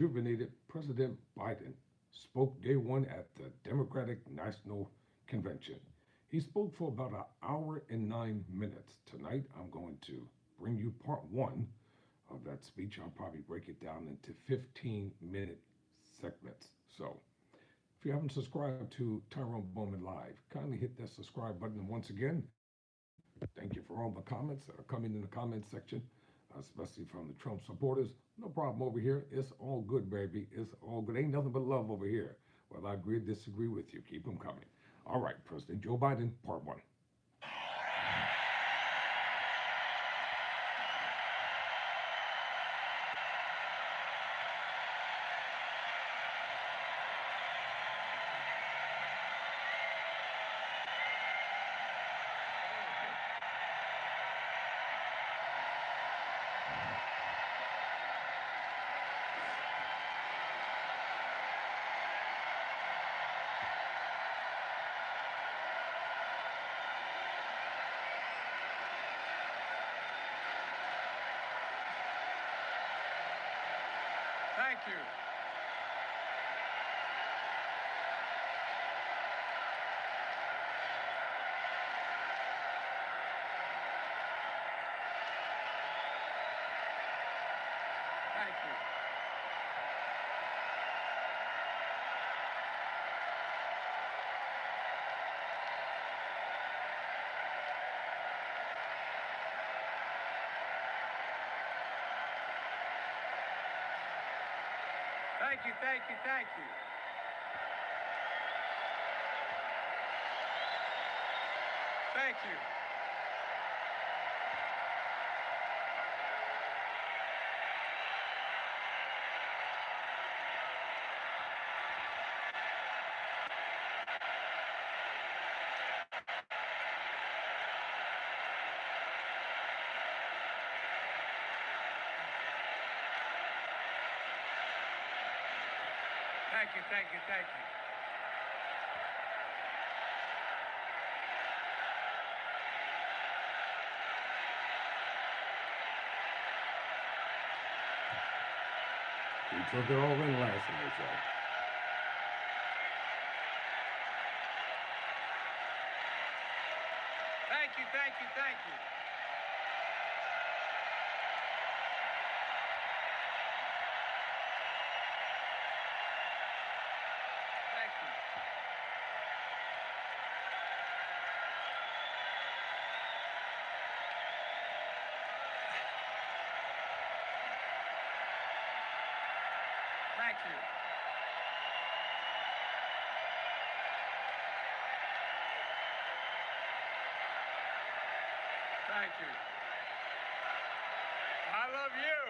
rejuvenated President Biden spoke day one at the Democratic National Convention. He spoke for about an hour and 9 minutes. Tonight, I'm going to bring you part one of that speech. I'll probably break it down into 15-minute segments. So, if you haven't subscribed to Tyrone Bowman Live, kindly hit that subscribe button. And once again, thank you for all the comments that are coming in the comment section, especially from the Trump supporters. No problem over here. It's all good, baby. It's all good. Ain't nothing but love over here. Whether I agree or disagree with you, keep them coming. All right, President Joe Biden, part one. Thank you. Thank you. Thank you, thank you, thank you. Thank you. Thank you, thank you, thank you. He took it all in last night, y'all. Thank you, thank you, thank you. Thank you. Thank you. Thank you. I love you.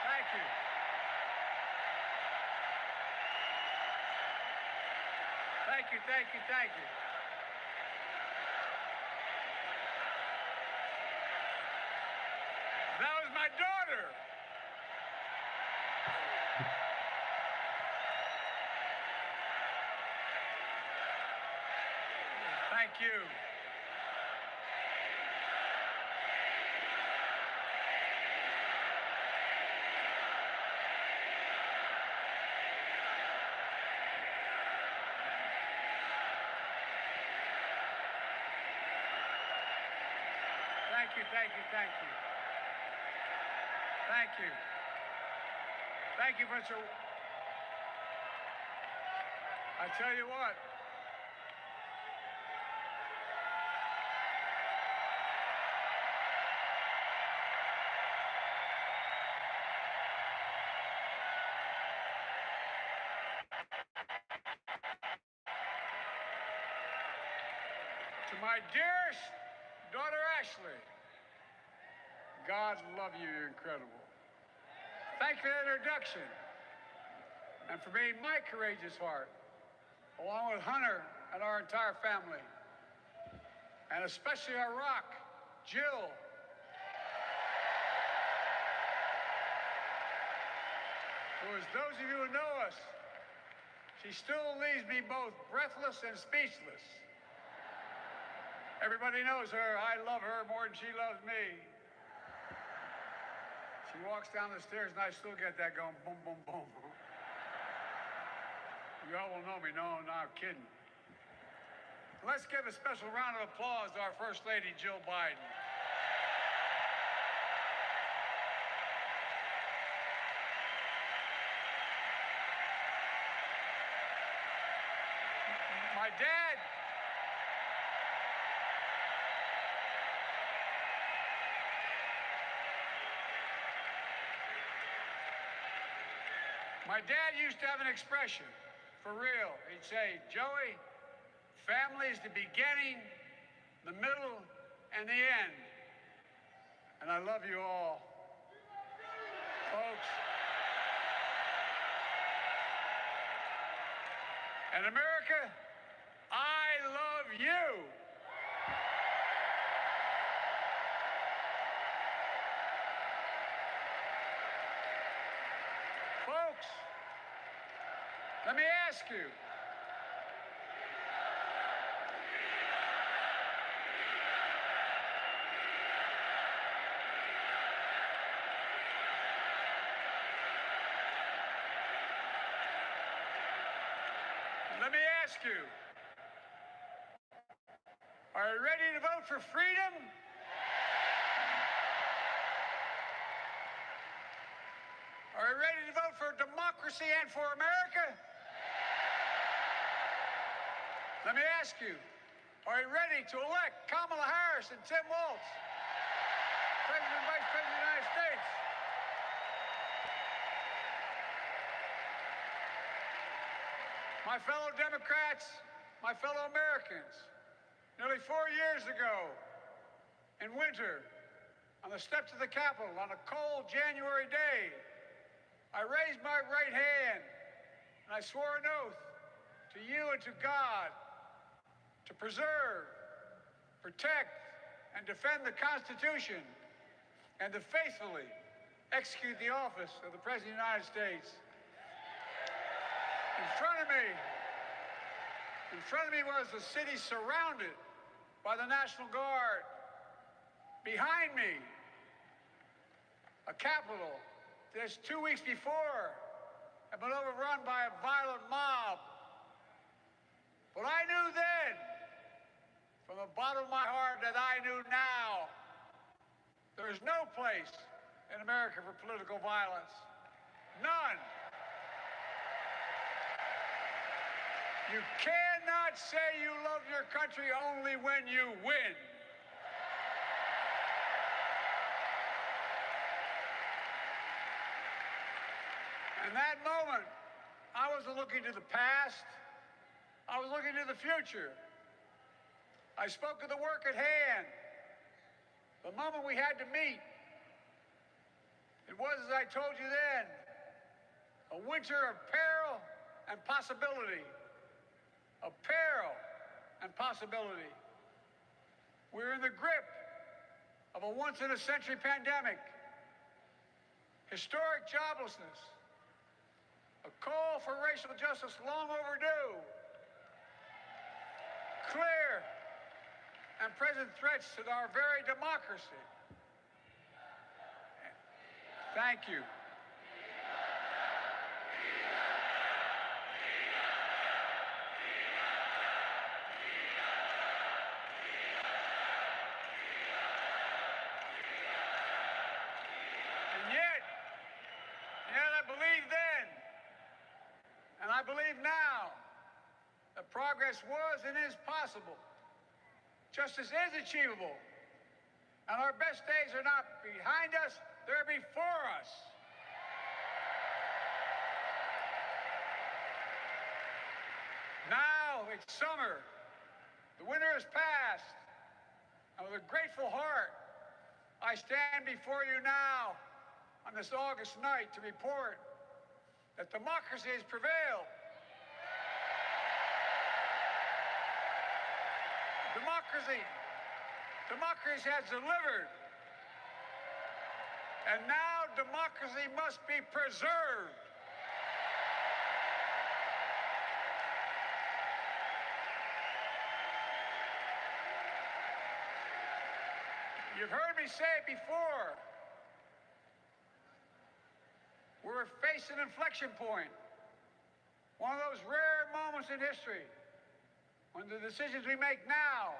Thank you. Thank you, thank you, thank you. That was my daughter. Thank you. Thank you, thank you, thank you. Thank you. Thank you, Mr. I tell you what. To my dearest daughter Ashley, God love you, you're incredible. Thank you for the introduction and for being my courageous heart, along with Hunter and our entire family, and especially our rock, Jill. Who, as those of you who know us, she still leaves me both breathless and speechless. Everybody knows her. I love her more than she loves me. She She walks down the stairs and I still get that going, boom, boom, boom. You all will know me. No, I'm not kidding. Let's give a special round of applause to our First Lady, Jill Biden. My dad, used to have an expression, for real. He'd say, Joey, family is the beginning, the middle, and the end. And I love you all. Folks. And America, I love you. Folks, let me ask you. Let me ask you, are you ready to vote for freedom? Are you ready to vote for democracy and for America? Let me ask you, are you ready to elect Kamala Harris and Tim Walz, President and Vice President of the United States? My fellow Democrats, my fellow Americans, nearly 4 years ago, in winter, on the steps of the Capitol, on a cold January day, I raised my right hand and I swore an oath to you and to God to preserve, protect, and defend the Constitution and to faithfully execute the office of the President of the United States. In front of me was the city surrounded by the National Guard. Behind me, a Capitol that just 2 weeks before had been overrun by a violent mob. But I knew then, from the bottom of my heart, that I knew now, there is no place in America for political violence. None. You cannot say you love your country only when you win. In that moment, I wasn't looking to the past. I was looking to the future. I spoke of the work at hand, the moment we had to meet. It was, as I told you then, a winter of peril and possibility. Of peril and possibility. We're in the grip of a once-in-a-century pandemic, historic joblessness, a call for racial justice long overdue, clear and present threats to our very democracy. Thank you. I believe now that progress was and is possible. Justice is achievable. And our best days are not behind us, they're before us. Now it's summer. The winter has passed. And with a grateful heart, I stand before you now on this August night to report that democracy has prevailed. Democracy has delivered. And now democracy must be preserved. You've heard me say it before. We're facing an inflection point. One of those rare moments in history when the decisions we make now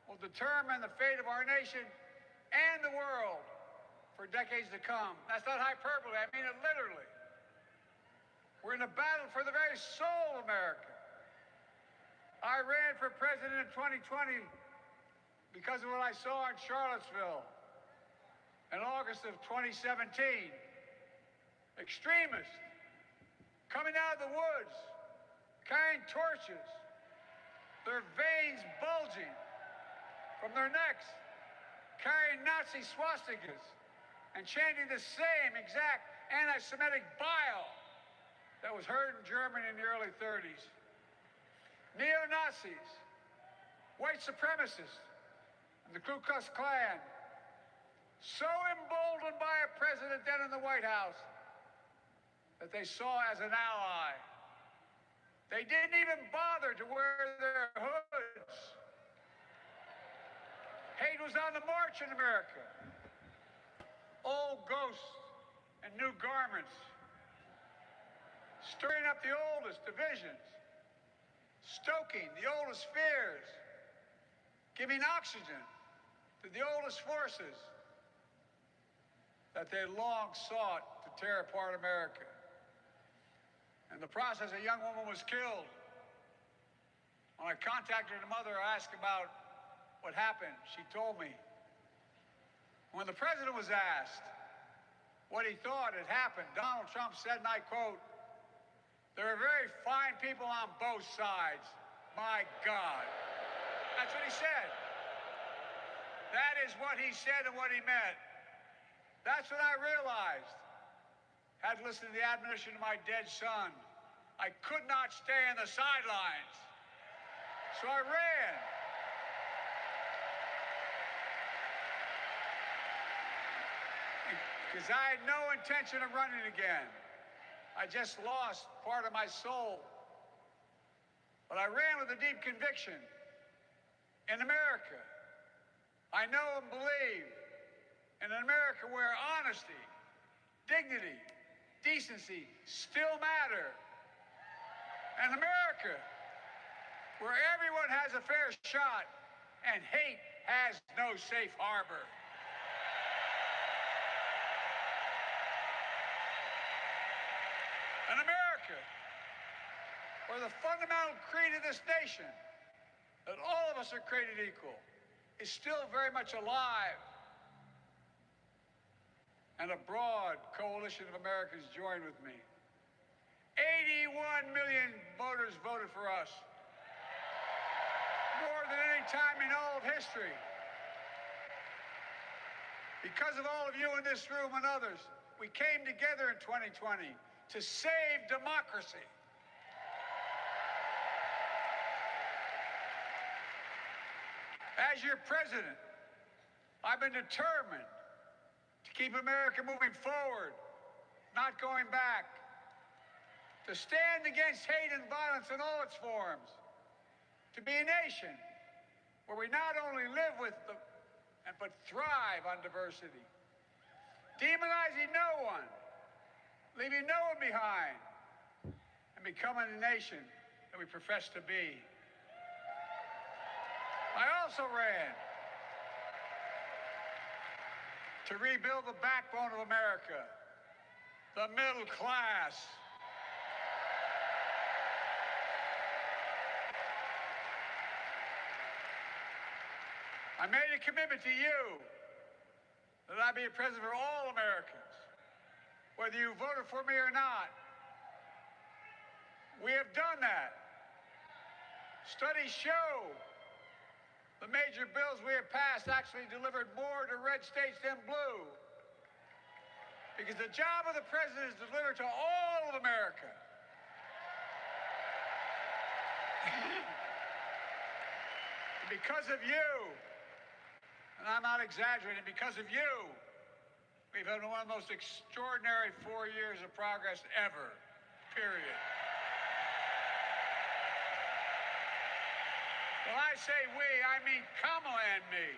will determine the fate of our nation and the world for decades to come. That's not hyperbole, I mean it literally. We're in a battle for the very soul of America. I ran for president in 2020 because of what I saw in Charlottesville in August of 2017. Extremists coming out of the woods, carrying torches, their veins bulging from their necks, carrying Nazi swastikas, and chanting the same exact anti-Semitic bile that was heard in Germany in the early 30s. Neo-Nazis, white supremacists, and the Ku Klux Klan, so emboldened by a president then in the White House that they saw as an ally. They didn't even bother to wear their hoods. Hate was on the march in America. Old ghosts and new garments, stirring up the oldest divisions, stoking the oldest fears, giving oxygen to the oldest forces that they long sought to tear apart America. In the process, a young woman was killed. When I contacted her mother, I asked about what happened. She told me. When the president was asked what he thought had happened, Donald Trump said, and I quote, "There are very fine people on both sides. My God." That's what he said. That is what he said and what he meant. That's when I realized, had listened to the admonition of my dead son, I could not stay on the sidelines. So I ran. Because I had no intention of running again. I just lost part of my soul. But I ran with a deep conviction. In America, I know and believe in an America where honesty, dignity, decency still matter. An America where everyone has a fair shot and hate has no safe harbor. An America where the fundamental creed of this nation, that all of us are created equal, is still very much alive. And a broad coalition of Americans joined with me. 81 million voters voted for us. More than any time in all of history. Because of all of you in this room and others, we came together in 2020 to save democracy. As your president, I've been determined to keep America moving forward, not going back. To stand against hate and violence in all its forms. To be a nation where we not only live with but thrive on diversity. Demonizing no one, leaving no one behind, and becoming the nation that we profess to be. I also ran to rebuild the backbone of America, the middle class. I made a commitment to you that I be a president for all Americans, whether you voted for me or not. We have done that. Studies show the major bills we have passed actually delivered more to red states than blue. Because the job of the president is to deliver to all of America. Because of you, and I'm not exaggerating, because of you, we've had one of the most extraordinary 4 years of progress ever, period. When I say we, I mean Kamala and me.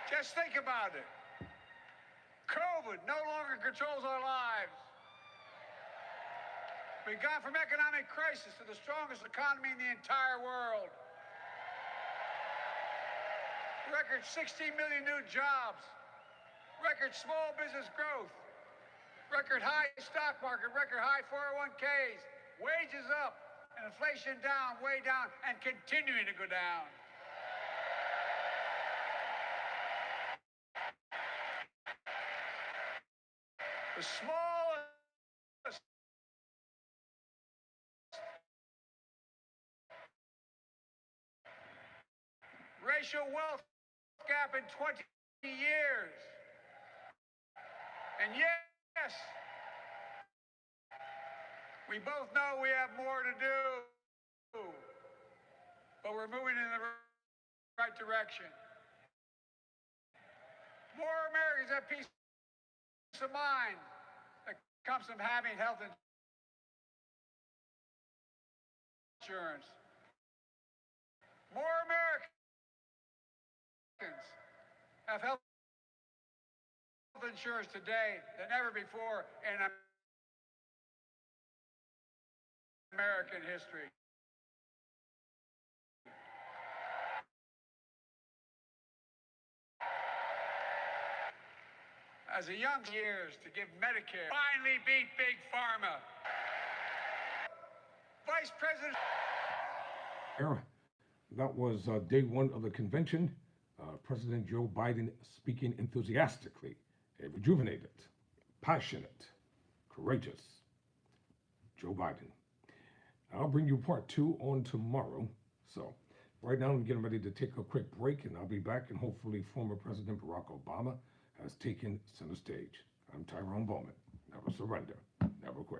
Just think about it. COVID no longer controls our lives. We've gone from economic crisis to the strongest economy in the entire world. Record 16 million new jobs. Record small business growth. Record high stock market. Record high 401ks. Wages up. And inflation down, way down, and continuing to go down. The smallest racial wealth gap in 20 years. And yes, we both know we have more to do, but we're moving in the right direction. More Americans have peace of mind that comes from having health insurance. More Americans have health insurance today than ever before in American history. As a young years to give Medicare finally beat Big Pharma. Vice President. That was day one of the convention. President Joe Biden speaking enthusiastically, rejuvenated, passionate, courageous. Joe Biden. I'll bring you part two on tomorrow. So right now I'm getting ready to take a quick break, and I'll be back, and hopefully former President Barack Obama has taken center stage. I'm Tyrone Bowman. Never surrender, never quit.